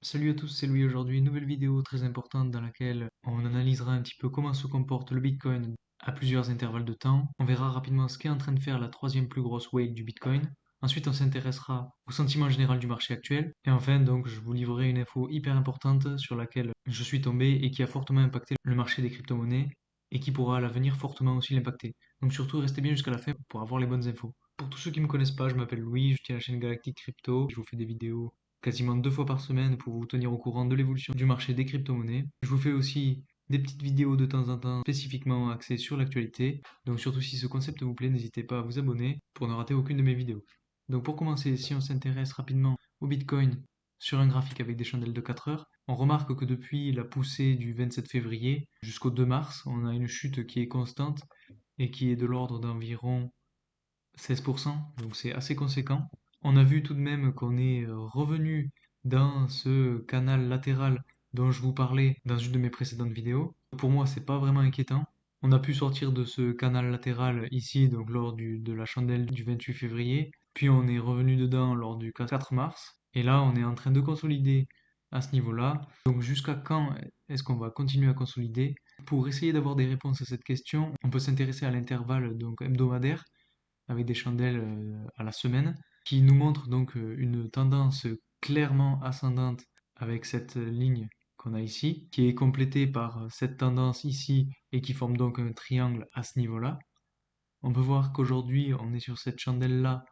Salut à tous, c'est Louis aujourd'hui, nouvelle vidéo très importante dans laquelle on analysera un petit peu comment se comporte le Bitcoin à plusieurs intervalles de temps. On verra rapidement ce qu'est en train de faire la troisième plus grosse wave du Bitcoin. Ensuite, on s'intéressera au sentiment général du marché actuel. Et enfin, donc, je vous livrerai une info hyper importante sur laquelle je suis tombé et qui a fortement impacté le marché des crypto-monnaies et qui pourra à l'avenir fortement aussi l'impacter. Donc surtout, restez bien jusqu'à la fin pour avoir les bonnes infos. Pour tous ceux qui ne me connaissent pas, je m'appelle Louis, je tiens la chaîne Galactique Crypto. Je vous fais des vidéos quasiment 2 fois par semaine pour vous tenir au courant de l'évolution du marché des crypto-monnaies. Je vous fais aussi des petites vidéos de temps en temps spécifiquement axées sur l'actualité. Donc surtout si ce concept vous plaît, n'hésitez pas à vous abonner pour ne rater aucune de mes vidéos. Donc pour commencer, si on s'intéresse rapidement au Bitcoin sur un graphique avec des chandelles de 4 heures, on remarque que depuis la poussée du 27 février jusqu'au 2 mars, on a une chute qui est constante et qui est de l'ordre d'environ 16%, donc c'est assez conséquent. On a vu tout de même qu'on est revenu dans ce canal latéral dont je vous parlais dans une de mes précédentes vidéos. Pour moi, c'est pas vraiment inquiétant. On a pu sortir de ce canal latéral ici, donc lors de la chandelle du 28 février, puis on est revenu dedans lors du 4 mars, et là on est en train de consolider à ce niveau-là. Donc jusqu'à quand est-ce qu'on va continuer à consolider? Pour essayer d'avoir des réponses à cette question, on peut s'intéresser à l'intervalle donc hebdomadaire avec des chandelles à la semaine, qui nous montre donc une tendance clairement ascendante avec cette ligne qu'on a ici, qui est complétée par cette tendance ici et qui forme donc un triangle à ce niveau-là. On peut voir qu'aujourd'hui on est sur cette chandelle-là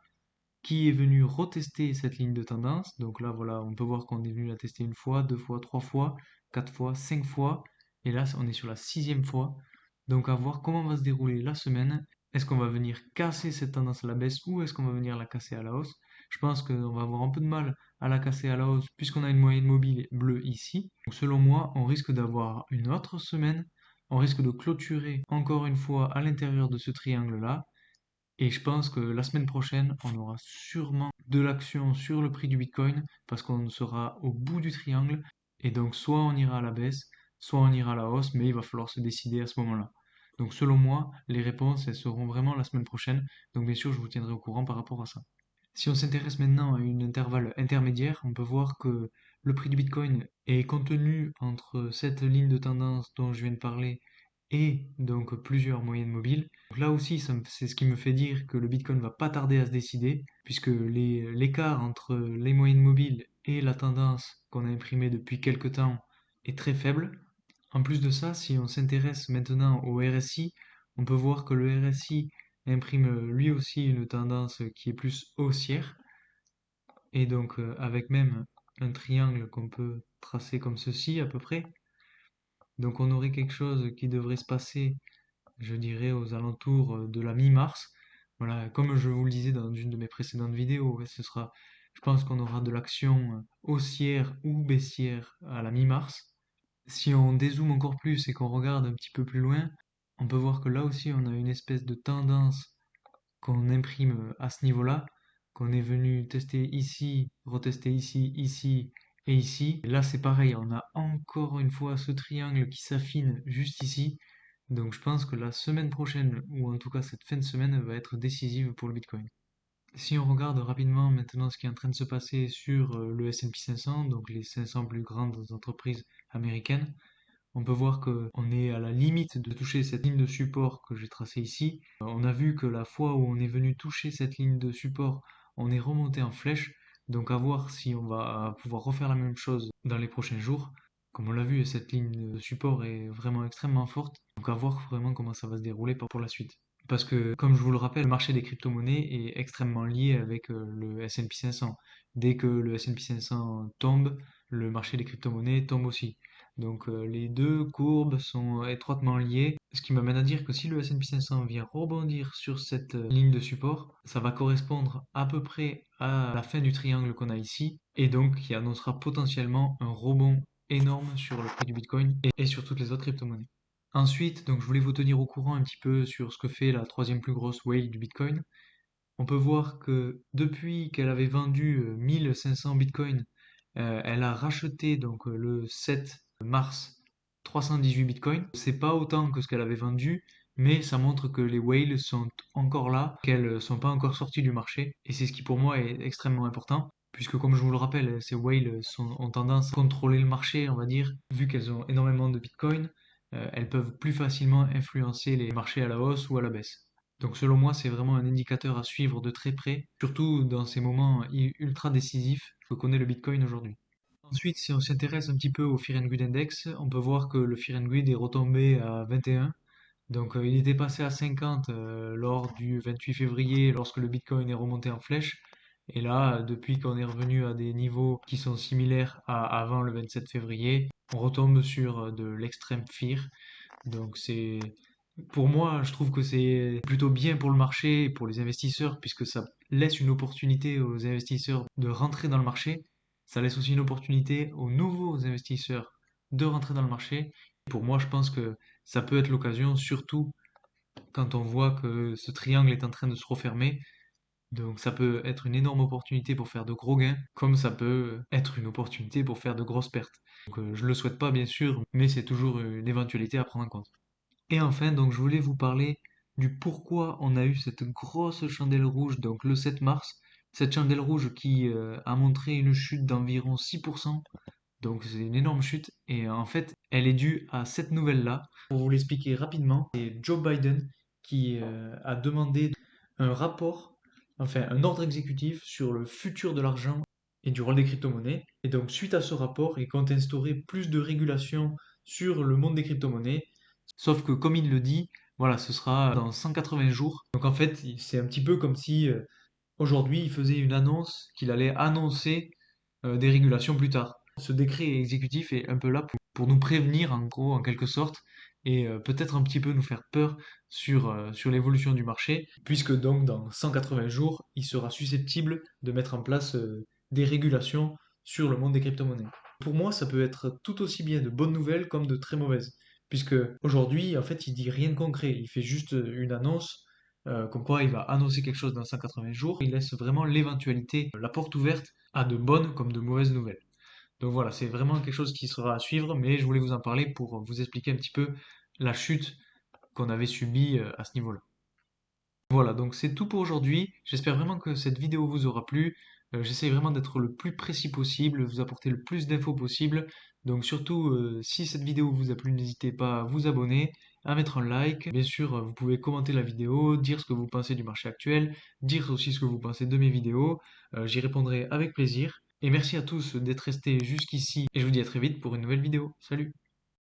qui est venue retester cette ligne de tendance. Donc là voilà, on peut voir qu'on est venu la tester une fois, 2 fois, 3 fois, 4 fois, 5 fois, et là on est sur la 6e fois. Donc à voir comment va se dérouler la semaine. Est-ce qu'on va venir casser cette tendance à la baisse ou est-ce qu'on va venir la casser à la hausse? Je pense qu'on va avoir un peu de mal à la casser à la hausse puisqu'on a une moyenne mobile bleue ici. Donc selon moi, on risque d'avoir une autre semaine. On risque de clôturer encore une fois à l'intérieur de ce triangle-là. Et je pense que la semaine prochaine, on aura sûrement de l'action sur le prix du Bitcoin parce qu'on sera au bout du triangle. Et donc, soit on ira à la baisse, soit on ira à la hausse, mais il va falloir se décider à ce moment-là. Donc, selon moi, les réponses, elles seront vraiment la semaine prochaine. Donc, bien sûr, je vous tiendrai au courant par rapport à ça. Si on s'intéresse maintenant à une intervalle intermédiaire, on peut voir que le prix du Bitcoin est contenu entre cette ligne de tendance dont je viens de parler et donc plusieurs moyennes mobiles. Donc là aussi, c'est ce qui me fait dire que le Bitcoin va pas tarder à se décider, puisque l'écart entre les moyennes mobiles et la tendance qu'on a imprimée depuis quelque temps est très faible. En plus de ça, si on s'intéresse maintenant au RSI, on peut voir que le RSI imprime lui aussi une tendance qui est plus haussière, et donc avec même un triangle qu'on peut tracer comme ceci à peu près. Donc on aurait quelque chose qui devrait se passer, je dirais, aux alentours de la mi-mars. Voilà, comme je vous le disais dans une de mes précédentes vidéos, ouais, je pense qu'on aura de l'action haussière ou baissière à la mi-mars. Si on dézoome encore plus et qu'on regarde un petit peu plus loin, on peut voir que là aussi on a une espèce de tendance qu'on imprime à ce niveau-là, qu'on est venu tester ici, retester ici, ici et ici. Et là c'est pareil, on a encore une fois ce triangle qui s'affine juste ici. Donc je pense que la semaine prochaine, ou en tout cas cette fin de semaine, va être décisive pour le Bitcoin. Si on regarde rapidement maintenant ce qui est en train de se passer sur le S&P 500, donc les 500 plus grandes entreprises américaines, on peut voir qu'on est à la limite de toucher cette ligne de support que j'ai tracée ici. On a vu que la fois où on est venu toucher cette ligne de support, on est remonté en flèche. Donc à voir si on va pouvoir refaire la même chose dans les prochains jours. Comme on l'a vu, cette ligne de support est vraiment extrêmement forte. Donc à voir vraiment comment ça va se dérouler pour la suite. Parce que, comme je vous le rappelle, le marché des crypto-monnaies est extrêmement lié avec le S&P 500. Dès que le S&P 500 tombe, le marché des crypto-monnaies tombe aussi. Donc les deux courbes sont étroitement liées, ce qui m'amène à dire que si le S&P 500 vient rebondir sur cette ligne de support, ça va correspondre à peu près à la fin du triangle qu'on a ici, et donc qui annoncera potentiellement un rebond énorme sur le prix du Bitcoin et sur toutes les autres crypto-monnaies. Ensuite, donc je voulais vous tenir au courant un petit peu sur ce que fait la troisième plus grosse whale du Bitcoin. On peut voir que depuis qu'elle avait vendu 1500 Bitcoins, elle a racheté donc le 7 mars 318 Bitcoins. C'est pas autant que ce qu'elle avait vendu, mais ça montre que les whales sont encore là, qu'elles sont pas encore sorties du marché. Et c'est ce qui pour moi est extrêmement important, puisque comme je vous le rappelle, ces whales ont tendance à contrôler le marché, on va dire, vu qu'elles ont énormément de Bitcoin, elles peuvent plus facilement influencer les marchés à la hausse ou à la baisse. Donc selon moi, c'est vraiment un indicateur à suivre de très près, surtout dans ces moments ultra décisifs que connaît le Bitcoin aujourd'hui. Ensuite, si on s'intéresse un petit peu au Fear and Greed Index, on peut voir que le Fear and Greed est retombé à 21. Donc il était passé à 50 lors du 28 février, lorsque le Bitcoin est remonté en flèche. Et là, depuis qu'on est revenu à des niveaux qui sont similaires à avant le 27 février, on retombe sur de l'extrême fear. Donc pour moi, je trouve que c'est plutôt bien pour le marché et pour les investisseurs, puisque ça laisse une opportunité aux investisseurs de rentrer dans le marché. Ça laisse aussi une opportunité aux nouveaux investisseurs de rentrer dans le marché. Pour moi, je pense que ça peut être l'occasion, surtout quand on voit que ce triangle est en train de se refermer. Donc ça peut être une énorme opportunité pour faire de gros gains, comme ça peut être une opportunité pour faire de grosses pertes. Donc je le souhaite pas bien sûr, mais c'est toujours une éventualité à prendre en compte. Et enfin, donc je voulais vous parler du pourquoi on a eu cette grosse chandelle rouge, donc le 7 mars, cette chandelle rouge qui a montré une chute d'environ 6%. Donc c'est une énorme chute et en fait elle est due à cette nouvelle-là. Pour vous l'expliquer rapidement, c'est Joe Biden qui a demandé un rapport, enfin un ordre exécutif sur le futur de l'argent et du rôle des crypto-monnaies. Et donc suite à ce rapport, il compte instaurer plus de régulation sur le monde des crypto-monnaies. Sauf que comme il le dit, voilà, ce sera dans 180 jours. Donc en fait, c'est un petit peu comme si aujourd'hui il faisait une annonce qu'il allait annoncer des régulations plus tard. Ce décret exécutif est un peu là pour nous prévenir, en gros, en quelque sorte, et peut-être un petit peu nous faire peur sur l'évolution du marché, puisque donc dans 180 jours, il sera susceptible de mettre en place des régulations sur le monde des crypto-monnaies. Pour moi, ça peut être tout aussi bien de bonnes nouvelles comme de très mauvaises, puisque aujourd'hui, en fait, il dit rien de concret, il fait juste une annonce, comme quoi il va annoncer quelque chose dans 180 jours, il laisse vraiment l'éventualité, la porte ouverte à de bonnes comme de mauvaises nouvelles. Donc voilà, c'est vraiment quelque chose qui sera à suivre, mais je voulais vous en parler pour vous expliquer un petit peu la chute qu'on avait subie à ce niveau-là. Voilà, donc c'est tout pour aujourd'hui. J'espère vraiment que cette vidéo vous aura plu. J'essaie vraiment d'être le plus précis possible, vous apporter le plus d'infos possible. Donc surtout, si cette vidéo vous a plu, n'hésitez pas à vous abonner, à mettre un like. Bien sûr, vous pouvez commenter la vidéo, dire ce que vous pensez du marché actuel, dire aussi ce que vous pensez de mes vidéos. J'y répondrai avec plaisir. Et merci à tous d'être restés jusqu'ici. Et je vous dis à très vite pour une nouvelle vidéo. Salut!